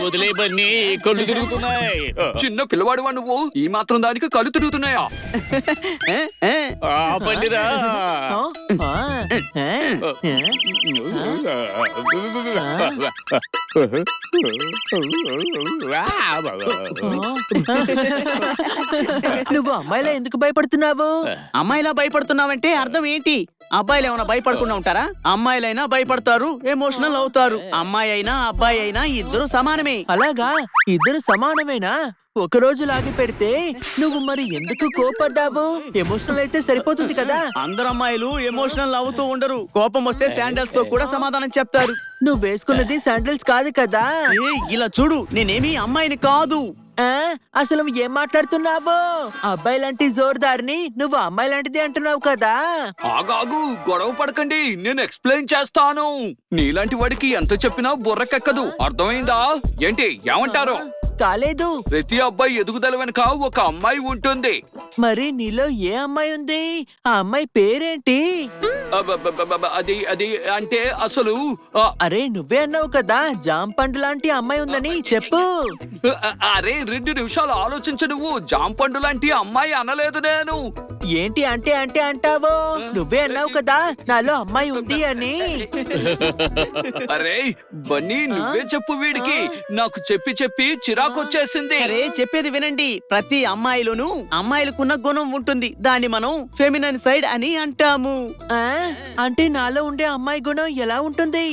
వదిలే బన్నీ కళ్ళు తిరుగుతున్నాయి. చిన్న పిల్లవాడువా నువ్వు, ఈ మాత్రం దానికి కళ్ళు తిరుగుతున్నాయా? ఆపండిరా. నువ్వు అమ్మాయిలా ఎందుకు భయపడుతున్నావు? అమ్మాయిలా భయపడుతున్నావంటే అర్థం ఏంటి? అబ్బాయిలు ఏమైనా భయపడకుండా ఉంటారా? అమ్మాయిలైనా భయపడతారు, ఎమోషనల్ అవుతారు. అమ్మాయి అయినా అబ్బాయి అయినా ఇద్దరు సమానమే. అలాగా? ఇద్దరు సమానమేనా? ఒక రోజు లాగి పెడితే నువ్వు మరి ఎందుకు కోపడ్డావు? ఎమోషనల్ అయితే సరిపోతుంది కదా. అందరు అమ్మాయిలు ఎమోషనల్ అవుతూ ఉండరు. కోపం వస్తే శాండల్స్ తో కూడా సమాధానం చెప్తారు. నువ్వు వేసుకున్నది శాండిల్స్ కాదు కదా. ఏయ్, ఇలా చూడు, నేనేమి అమ్మాయిని కాదు. అసలు ఏం మాట్లాడుతున్నావు? అబ్బాయి లాంటి జోరుదారిని నువ్వు అమ్మాయి లాంటిది అంటున్నావు కదా. ఆగాగు, గొడవ పడకండి, నేను ఎక్స్ప్లెయిన్ చేస్తాను. నీలాంటి వాడికి ఎంత చెప్పినా బుర్రకెక్కదు, అర్థమైందా? ఏంటి ఏమంటారు? కాలేదు. ప్రతి అబ్బాయి ఎదుగుదల వెనక ఒక అమ్మాయి ఉంటుంది. మరి నీలో ఏ అమ్మాయి ఉంది? ఆ అమ్మాయి పేరేంటి? అది అది అంటే అసలు అరే నువ్వే అన్నావు కదా జామ పండు లాంటి అమ్మాయి ఉందని, చెప్పు. అరే 2 నిమిషాలు ఆలోచించు. నువ్వు జాంపండు లాంటి అమ్మాయి అనలేదు నేను. ఏంటి అంటే అంటే అంటావు? నువ్వే అన్నావు కదా నాలో అమ్మాయి ఉంది అని. అరే బన్నీ, నువ్వే చెప్పు వీడికి. నాకు చెప్పి చెప్పి చిరాకొచ్చేసింది. అరే చెప్పేది వినండి. ప్రతి అమ్మాయిలోనూ అమ్మాయిలకున్న గుణం ఉంటుంది. దాన్ని మనం ఫెమినన్ సైడ్ అని అంటాము. అంటే నాలో ఉండే అమ్మాయి గుణం ఎలా ఉంటుంది?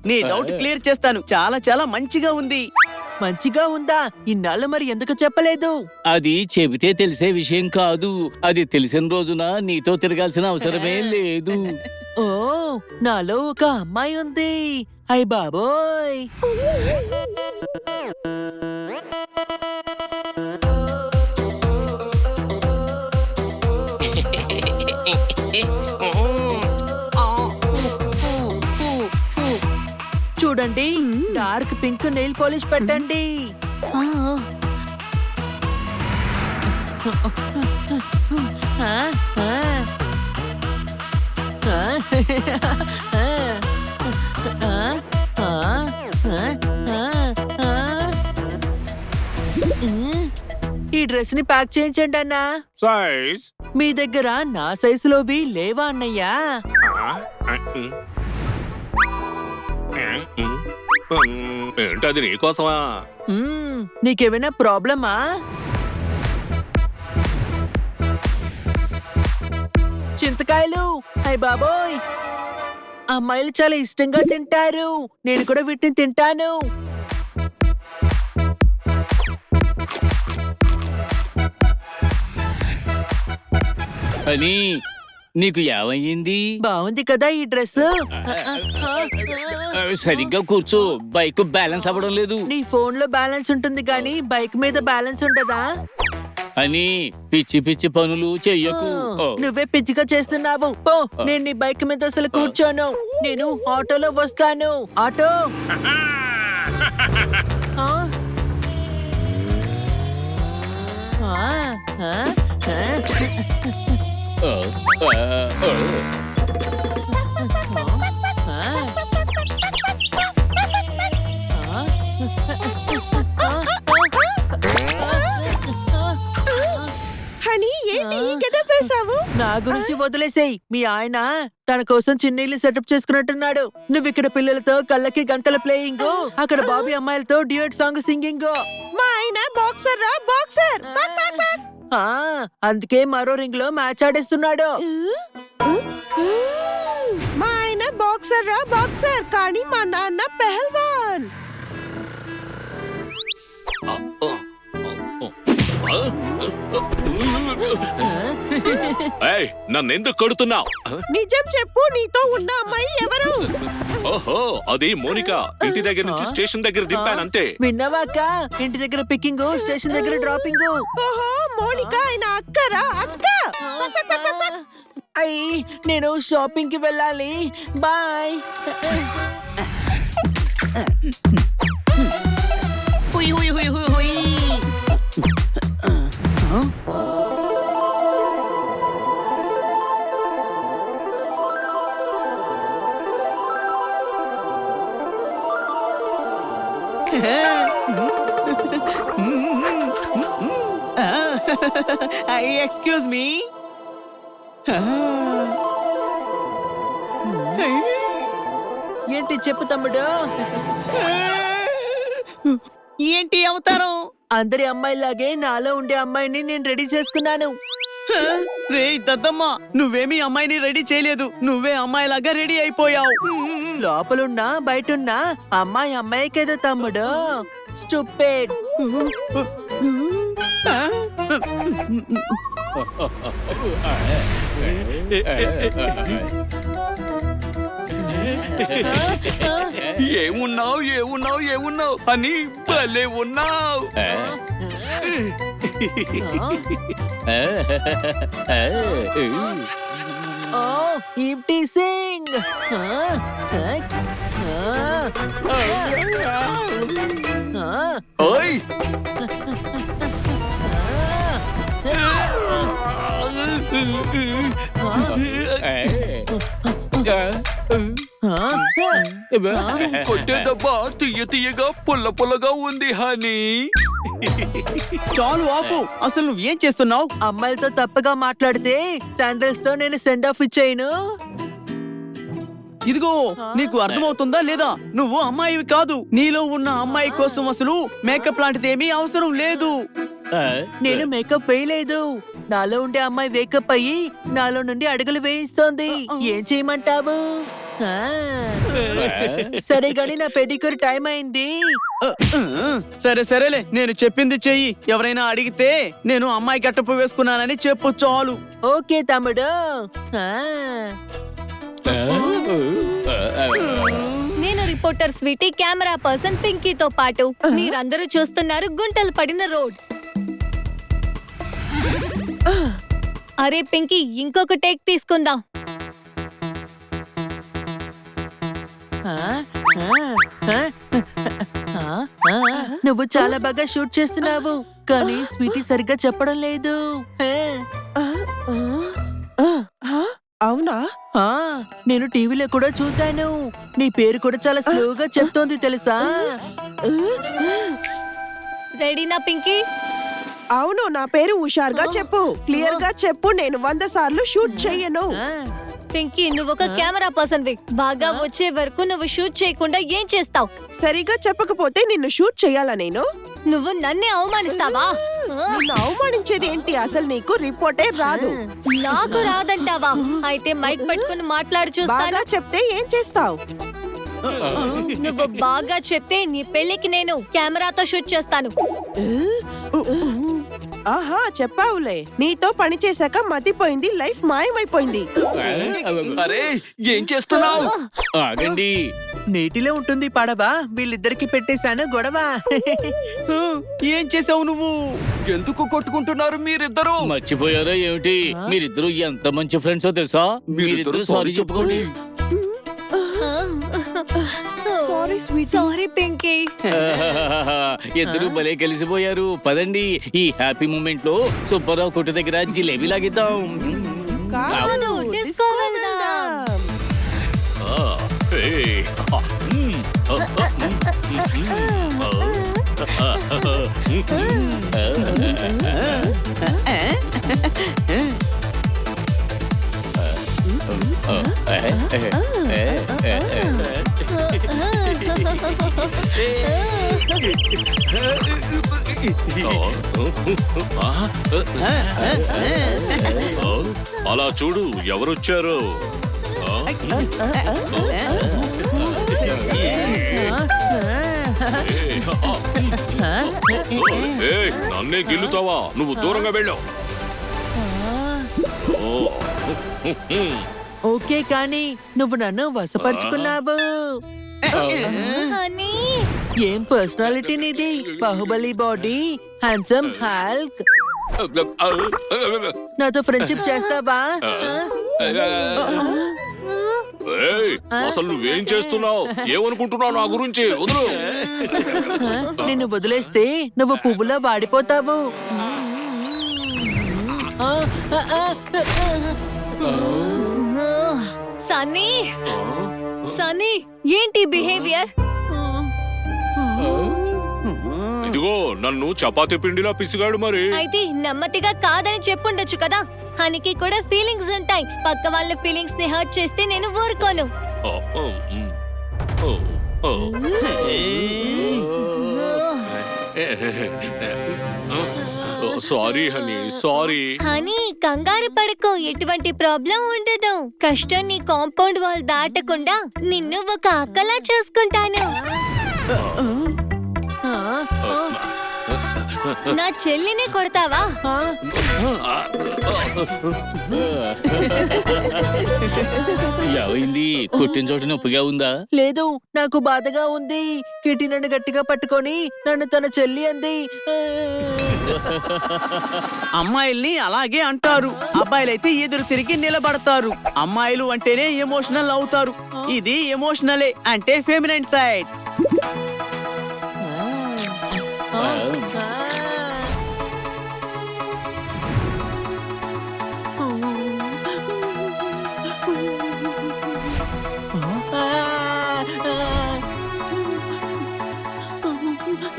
నీ డౌట్ క్లియర్ చేస్తాను. చాలా చాలా మంచిగా ఉంది. మంచిగా ఉందా? ఇన్నాళ్ళు మరి ఎందుకు చెప్పలేదు? అది చెబితే తెలిసే విషయం కాదు. అది తెలిసిన రోజున నీతో తిరగాల్సిన అవసరమే లేదు. ఓ, నాలో ఒక అమ్మాయి ఉంది. అయ్ బాబోయ్. చూడండి, డార్క్ పింక్ నెయిల్ పాలిష్ పెట్టండి. ఈ డ్రెస్ ని ప్యాక్ చేయించండి అన్నా. సైజ్ మీ దగ్గర నా సైజులోవి లేవా అన్నయ్యా? ఏంటది నీకోసమా? నీకేమైనా ప్రాబ్లమా? చింతకాయలు, అయ్ బాబోయ్, అమ్మాయిలు చాలా ఇష్టంగా తింటారు. నేను కూడా వీటిని తింటాను. అని నీకు ఏమయ్యింది? బాగుంది కదా ఈ డ్రెస్. సరిగ్గా కూర్చో, బైక్ బ్యాలెన్స్ అవ్వడం లేదు. నీ ఫోన్ లో బ్యాలెన్స్ ఉంటుంది కానీ బైక్ మీద బ్యాలెన్స్ ఉంటదా? అని పిచ్చి పిచ్చి పనులు చెయ్యకు. నువ్వే పిచ్చిగా చేస్తున్నావు. పో, నేను నీ బైక్ మీద అసలు కూర్చోను. నేను ఆటోలో వస్తాను. ఆటో. నా గురించి వదిలేసేయ్. మీ ఆయన తన కోసం చిన్నీళ్ళు సెటప్ చేసుకున్నట్టున్నాడు. నువ్వు ఇక్కడ పిల్లలతో కళ్ళకి గంటల ప్లేయింగ్, అక్కడ బాబీ అమ్మాయిలతో డ్యూయట్ సాంగ్ సింగింగ్. మా ఆయన బాక్సర్ రా, బాక్సర్. అందుకే మరో రింగ్ లో మ్యాచ్ ఆడేస్తున్నాడు. మా ఆయన బాక్సర్ రా, బాక్సర్, కానీ మా నాన్న పెహల్వాన్. ఏయ్, నన్నెందుకు కొడుతున్నావు? నిజం చెప్పు, నీతో ఉన్న అమ్మాయి ఎవరు? ఓహో, అది మోనిక. ఇంటి దగ్గర నుంచి స్టేషన్ దగ్గర దింపానంతే. విన్నావా అక్క? ఇంటి దగ్గర పికింగ్, స్టేషన్ దగ్గర డ్రాపింగ్. ఓహో, మోనిక ఆయన అక్కరా? అక్క. అయ్యి, నేను షాపింగ్ కి వెళ్ళాలి. బాయ్. హుయ్ హుయ్ హుయ్ హుయ్ హుయ్. Excuse me. ఏంటి చెప్పు తమ్ముడు? ఏంటి అవతారం? అందరి అమ్మాయిలాగే నాలో ఉండే అమ్మాయిని నేను రెడీ చేసుకున్నాను. రే దద్దమ్మ, నువ్వేమీ అమ్మాయిని రెడీ చేయలేదు. నువ్వే అమ్మాయిలాగా రెడీ అయిపోయావు. లోపలున్నా బయటున్నా అమ్మాయి అమ్మాయి కదా తమ్ముడు. స్టూపిడ్. ఏమున్నావు ఏమున్నావు ఏమున్నావు అని భలే ఉన్నావు. ఓ ఈవ్టీ సింగ్. ఓయ్ కొట్టే దెబ్బ తీయ తీయగా పుల్ల పుల్లగా ఉంది హనీ. చాలు ఆపు. అసలు నువ్వేం చేస్తున్నావు? అమ్మాయిలతో తప్పుగా మాట్లాడితే శాండల్స్ తో నేను సెండ్ ఆఫ్ ఇచ్చేయను. ఇదిగో, నీకు అర్థమవుతుందా లేదా? నువ్వు అమ్మాయివి కాదు. నీలో ఉన్న అమ్మాయి కోసం అసలు మేకప్ లాంటిదేమీ అవసరం లేదు. నేను మేకప్ వేయలేదు. నాలో ఉండే అమ్మాయి వేకప్ అయ్యి నాలో నుండి అడుగులు వేయిస్తోంది. ఏం చేయమంటావు? సరే గాని నా పెడిక్యూర్ టైం అయింది. సరే సరేలే, నేను చెప్పింది చెయ్యి. ఎవరైనా అడిగితే నేను అమ్మాయి గట్టపు వేసుకున్నానని చెప్పు చాలు. ఓకే తమ్ముడు. నేను రిపోర్టర్ స్వీటీ, కెమెరా పర్సన్ పింకీతో పాటు మీరందరూ చూస్తున్నారు గుంటలు పడిన రోడ్. అరే పింకీ, ఇంకొక టేక్ తీసుకుందాం. నువ్వు చాలా బాగా షూట్ చేస్తున్నావు, కానీ స్వీటీ సరిగ్గా చెప్పడం లేదు. అవునా? నేను టీవీలో కూడా చూశాను. నీ పేరు కూడా చాలా స్లోగా చెప్తోంది తెలుసా? రెడీనా పింకీ? అవును, నా పేరు హుషారుగా చెప్పు. క్లియర్ గా చెప్పు, నేను 100 సార్లు షూట్ చెయ్యను. పింకీ, నువ్వు ఒక కెమెరా పర్సన్ వి. బాగా వచ్చే వరకు నువ్వు షూట్ చేయకుండా ఏం చేస్తావు? సరిగా చెప్పకపోతే నిన్ను షూట్ చెయ్యాలా నేను? నువ్వు నన్నే అవమానిస్తావా? నిన్ను అవమానించేది ఏంటి? అసలు నీకు రిపోర్టే రాదు. నాకు రాదంటావా? అయితే మైక్ పట్టుకుని మాట్లాడు చూస్తాను. బాగా చెప్తే ఏం చేస్తావు? నువ్వు బాగా చెప్తే నీ పెళ్లికి నేను కెమెరాతో షూట్ చేస్తాను. ఆహా, చెప్పావులే. నీతో పని చేశాక మతిపోయింది, లైఫ్ మాయమైపోయింది. అరే ఏం చేస్తున్నావు? ఆగండి. నీటిలో ఉంటుంది పడవ. వీళ్ళిద్దరికి పెట్టేశాను గొడవ. ఏం చేసావు నువ్వు? ఎందుకు కొట్టుకుంటున్నారు మీరిద్దరు? మర్చిపోయారా ఏమిటి? మీరిద్దరు ఎంత మంచి ఫ్రెండ్సో తెలుసా? మీరిద్దరు సారీ చెప్పుకోండి. Sorry sweetie. సారీ పింకీ. ఇద్దరు భలే కలిసిపోయారు. పదండి, ఈ హ్యాపీ మూమెంట్ లో సుబ్బారావు కొట్టు దగ్గర జిలేబీ లాగిద్దాం. కాదు, డిస్కో వెళ్దాం. అలా చూడు, ఎవరొచ్చారు? నన్నే గిల్లుతావా? నువ్వు దూరంగా వెళ్ళావు. ఓకే కానీ నువ్వు నన్ను వశపరుచుకున్నావు. హనీ ఏం పర్సనాలిటీ నీది? Baahubali body, handsome Hulk. నాతో ఫ్రెండ్షిప్ చేస్తావా? ఏయ్, అసలు నువ్వేం చేస్తున్నావు? ఏమనుకుంటున్నావు నా గురించి? వదులు. నిన్ను వదిలేస్తే నువ్వు పువ్వులో వాడిపోతావు. సన్నీ సన్నీ ఏంటి బిహేవియర్? ఇదిగో నన్ను చపాతీ పిండిలా పిసిగాడు మరి. అయితే నెమ్మదిగా కాదని చెప్పుండొచ్చు కదా. హనికి కూడా ఫీలింగ్స్ ఉంటాయి. పక్క వాళ్ళ ఫీలింగ్స్ ని హర్ట్ చేస్తే నేను ఊరుకోను. Sorry honey, sorry. హనీ కంగారు పడకు, ఎటువంటి ప్రాబ్లం ఉండదు. కష్టం నీ కాంపౌండ్ వాల్ దాటకుండా నిన్ను ఒక అక్కలా చూసుకుంటాను. నా చెల్లిని కొడతావా? ఏమైంది? కొట్టిన చోట నొప్పిగా ఉందా? లేదు, నాకు బాధగా ఉంది. కిటి నన్ను గట్టిగా పట్టుకొని నన్ను తన చెల్లి అంది. అమ్మాయిల్ని అలాగే అంటారు, అబ్బాయిలైతే ఎదురు తిరిగి నిలబడతారు. అమ్మాయిలు అంటేనే ఎమోషనల్ అవుతారు. ఇది ఎమోషనలే, అంటే ఫెమినైన్ సైడ్.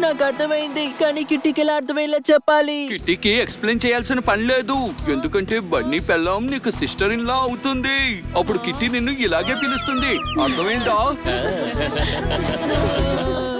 నాకు అర్థమైంది, కానీ కిట్టికి ఎలా అర్థమయ్యేలా చెప్పాలి? కిట్టీకి ఎక్స్ప్లెయిన్ చేయాల్సిన పని లేదు, ఎందుకంటే బన్నీ పెళ్ళాం నీకు సిస్టర్ ఇన్ లా అవుతుంది. అప్పుడు కిట్టి నిన్ను ఇలాగే పిలుస్తుంది, అర్థమైందా?